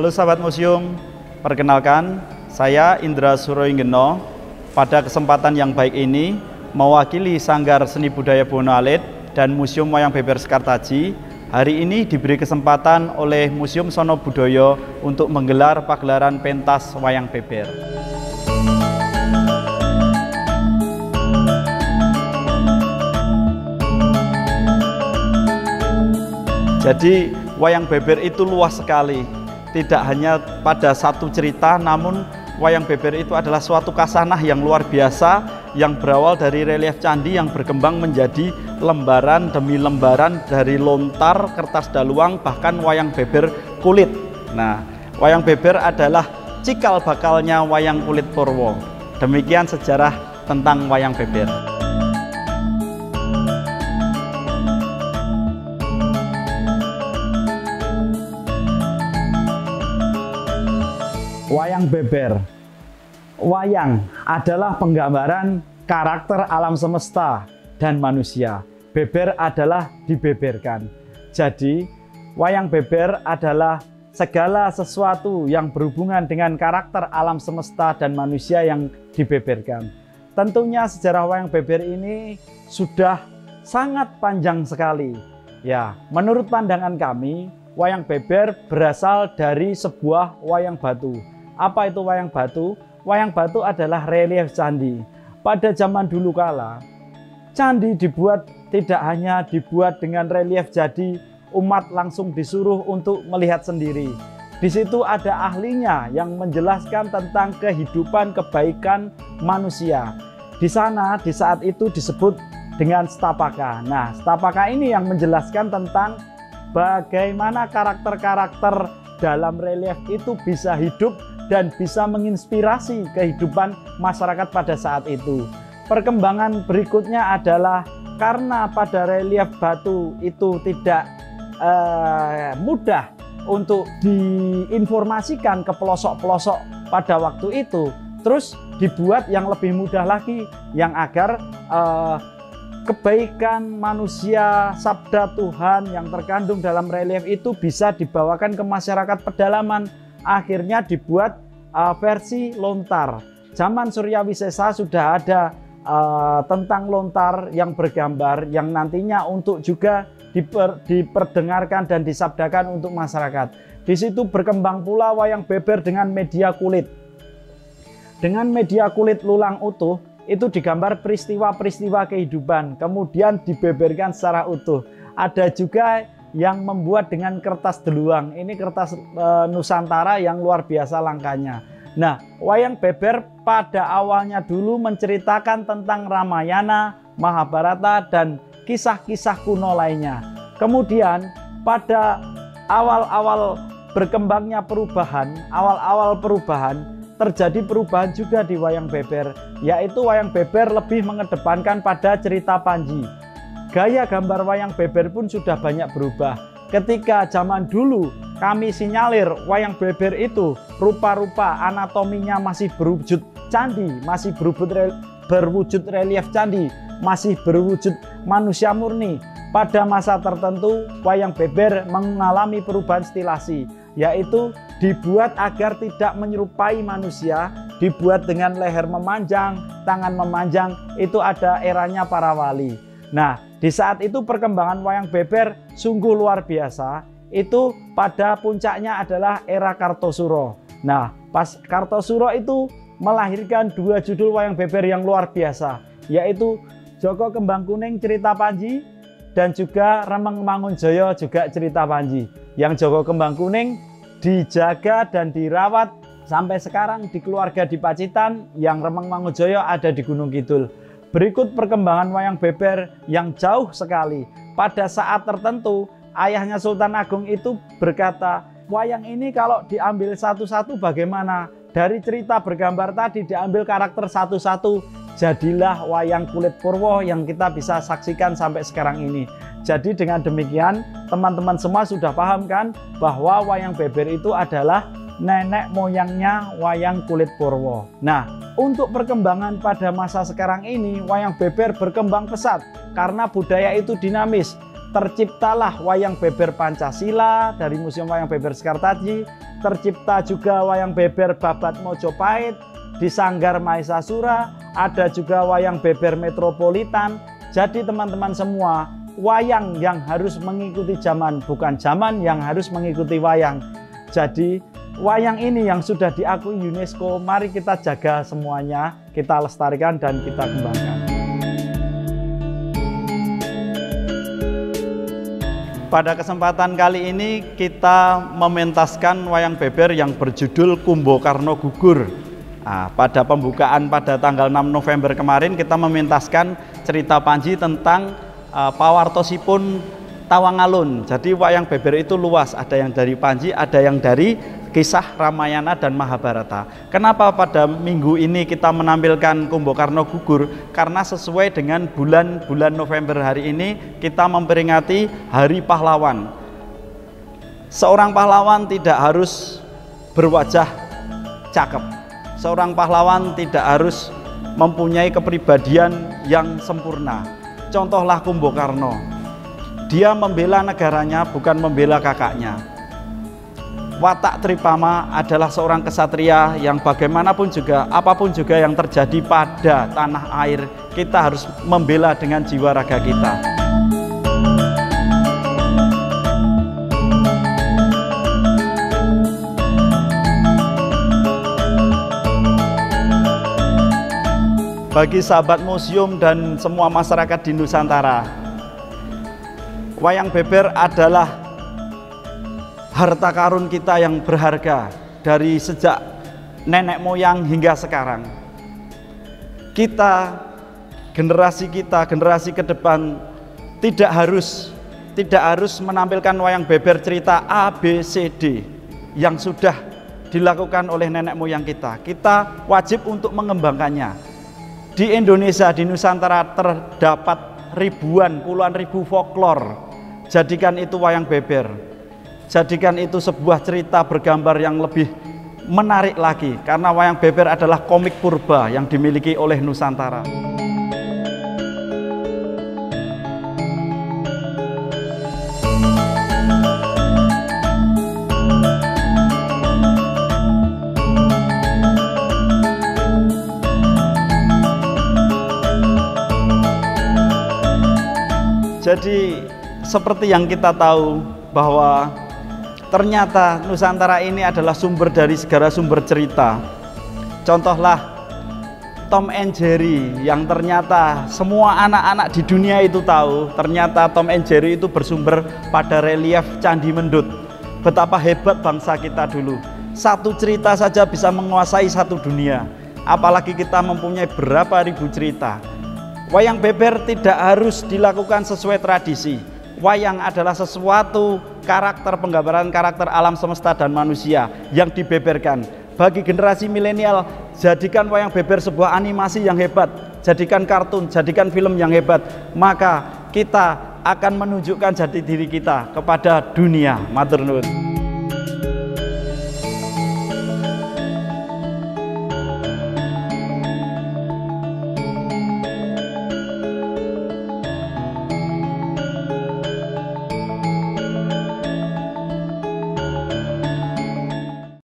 Halo sahabat museum, perkenalkan saya Indra Suroinggeno. Pada kesempatan yang baik ini mewakili Sanggar Seni Budaya Bono Alit dan Museum Wayang Beber Sekartaji, hari ini diberi kesempatan oleh Museum Sono Budoyo untuk menggelar pagelaran pentas wayang beber. Jadi wayang beber itu luas sekali, tidak hanya pada satu cerita, namun wayang beber itu adalah suatu kasanah yang luar biasa yang berawal dari relief candi yang berkembang menjadi lembaran demi lembaran dari lontar, kertas daluang, bahkan wayang beber kulit. Nah, wayang beber adalah cikal bakalnya wayang kulit Purwo. Demikian sejarah tentang wayang beber. Wayang beber. Wayang adalah penggambaran karakter alam semesta dan manusia. Beber adalah dibeberkan. Jadi, wayang beber adalah segala sesuatu yang berhubungan dengan karakter alam semesta dan manusia yang dibeberkan. Tentunya sejarah wayang beber ini sudah sangat panjang sekali. Ya, menurut pandangan kami, wayang beber berasal dari sebuah wayang batu. Apa itu wayang batu? Wayang batu adalah relief candi. Pada zaman dulu kala, candi dibuat tidak hanya dibuat dengan relief jadi umat langsung disuruh untuk melihat sendiri. Di situ ada ahlinya yang menjelaskan tentang kehidupan kebaikan manusia. Di sana di saat itu disebut dengan stapaka. Nah, stapaka ini yang menjelaskan tentang bagaimana karakter-karakter dalam relief itu bisa hidup dan bisa menginspirasi kehidupan masyarakat pada saat itu. Perkembangan berikutnya adalah karena pada relief batu itu tidak mudah untuk diinformasikan ke pelosok-pelosok pada waktu itu, terus dibuat yang lebih mudah lagi, yang agar kebaikan manusia, sabda Tuhan yang terkandung dalam relief itu bisa dibawakan ke masyarakat pedalaman. Akhirnya dibuat versi lontar. Zaman Surya Wisesa sudah ada tentang lontar yang bergambar yang nantinya untuk juga diperdengarkan dan disabdakan untuk masyarakat. Di situ berkembang pula wayang beber dengan media kulit. Dengan media kulit lulang utuh itu digambar peristiwa-peristiwa kehidupan, kemudian dibeberkan secara utuh. Ada juga yang membuat dengan kertas deluang. Ini kertas Nusantara yang luar biasa langkanya. Nah, wayang beber pada awalnya dulu menceritakan tentang Ramayana, Mahabharata, dan kisah-kisah kuno lainnya. Kemudian pada awal-awal berkembangnya perubahan, terjadi perubahan juga di wayang beber, yaitu wayang beber lebih mengedepankan pada cerita Panji. Gaya gambar wayang beber pun sudah banyak berubah. Ketika zaman dulu kami sinyalir wayang beber itu rupa-rupa anatominya masih berwujud candi, masih berwujud relief candi, masih berwujud manusia murni. Pada masa tertentu wayang beber mengalami perubahan stilasi, yaitu dibuat agar tidak menyerupai manusia, dibuat dengan leher memanjang, tangan memanjang. Itu ada eranya para wali. Nah, di saat itu perkembangan wayang beber sungguh luar biasa. Itu pada puncaknya adalah era Kartosuro. Nah, pas Kartosuro itu melahirkan dua judul wayang beber yang luar biasa, yaitu Joko Kembang Kuning cerita Panji dan juga Remeng Mangunjoyo juga cerita Panji. Yang Joko Kembang Kuning dijaga dan dirawat sampai sekarang di keluarga di Pacitan, yang Remeng Mangunjoyo ada di Gunung Kidul. Berikut perkembangan wayang beber yang jauh sekali. Pada saat tertentu, ayahnya Sultan Agung itu berkata, wayang ini kalau diambil satu-satu bagaimana? Dari cerita bergambar tadi diambil karakter satu-satu, jadilah wayang kulit Purwo yang kita bisa saksikan sampai sekarang ini. Jadi dengan demikian, teman-teman semua sudah paham kan bahwa wayang beber itu adalah nenek moyangnya wayang kulit Purwo. Nah, untuk perkembangan pada masa sekarang ini, wayang beber berkembang pesat karena budaya itu dinamis. Terciptalah wayang beber Pancasila dari Museum Wayang Beber Sekartaji, tercipta juga wayang beber Babat Mojopahit di Sanggar Maesasura, ada juga wayang beber Metropolitan. Jadi teman-teman semua, wayang yang harus mengikuti zaman, bukan zaman yang harus mengikuti wayang. Jadi wayang ini yang sudah diakui UNESCO, mari kita jaga semuanya, kita lestarikan dan kita kembangkan. Pada kesempatan kali ini kita mementaskan wayang beber yang berjudul Kumbo Karno Gugur. Nah, pada pembukaan pada tanggal 6 November kemarin kita mementaskan cerita Panji tentang pawartosipun Tawangalun. Jadi wayang beber itu luas, ada yang dari Panji, ada yang dari kisah Ramayana dan Mahabharata. Kenapa pada minggu ini kita menampilkan Kumbo Karno Gugur? Karena sesuai dengan bulan November hari ini kita memperingati Hari Pahlawan. Seorang pahlawan tidak harus berwajah cakep. Seorang pahlawan tidak harus mempunyai kepribadian yang sempurna. Contohlah Kumbo Karno. Dia membela negaranya, bukan membela kakaknya. Watak Tripama adalah seorang kesatria yang bagaimanapun juga, apapun juga yang terjadi pada tanah air, kita harus membela dengan jiwa raga kita. Bagi sahabat museum dan semua masyarakat di Nusantara, wayang beber adalah harta karun kita yang berharga dari sejak nenek moyang hingga sekarang. Kita, generasi ke depan tidak harus menampilkan wayang beber cerita A, B, C, D yang sudah dilakukan oleh nenek moyang kita. Kita wajib untuk mengembangkannya. Di Indonesia, di Nusantara terdapat ribuan, puluhan ribu folklore. Jadikan itu wayang beber. Jadikan itu sebuah cerita bergambar yang lebih menarik lagi, karena wayang beber adalah komik purba yang dimiliki oleh Nusantara. Jadi seperti yang kita tahu bahwa ternyata Nusantara ini adalah sumber dari segala sumber cerita. Contohlah Tom and Jerry yang ternyata semua anak-anak di dunia itu tahu. Ternyata Tom and Jerry itu bersumber pada relief Candi Mendut. Betapa hebat bangsa kita dulu. Satu cerita saja bisa menguasai satu dunia. Apalagi kita mempunyai berapa ribu cerita. Wayang beber tidak harus dilakukan sesuai tradisi. Wayang adalah sesuatu karakter penggambaran karakter alam semesta dan manusia yang dibeberkan. Bagi generasi milenial, jadikan wayang beber sebuah animasi yang hebat, jadikan kartun, jadikan film yang hebat, maka kita akan menunjukkan jati diri kita kepada dunia. Matur nuwun.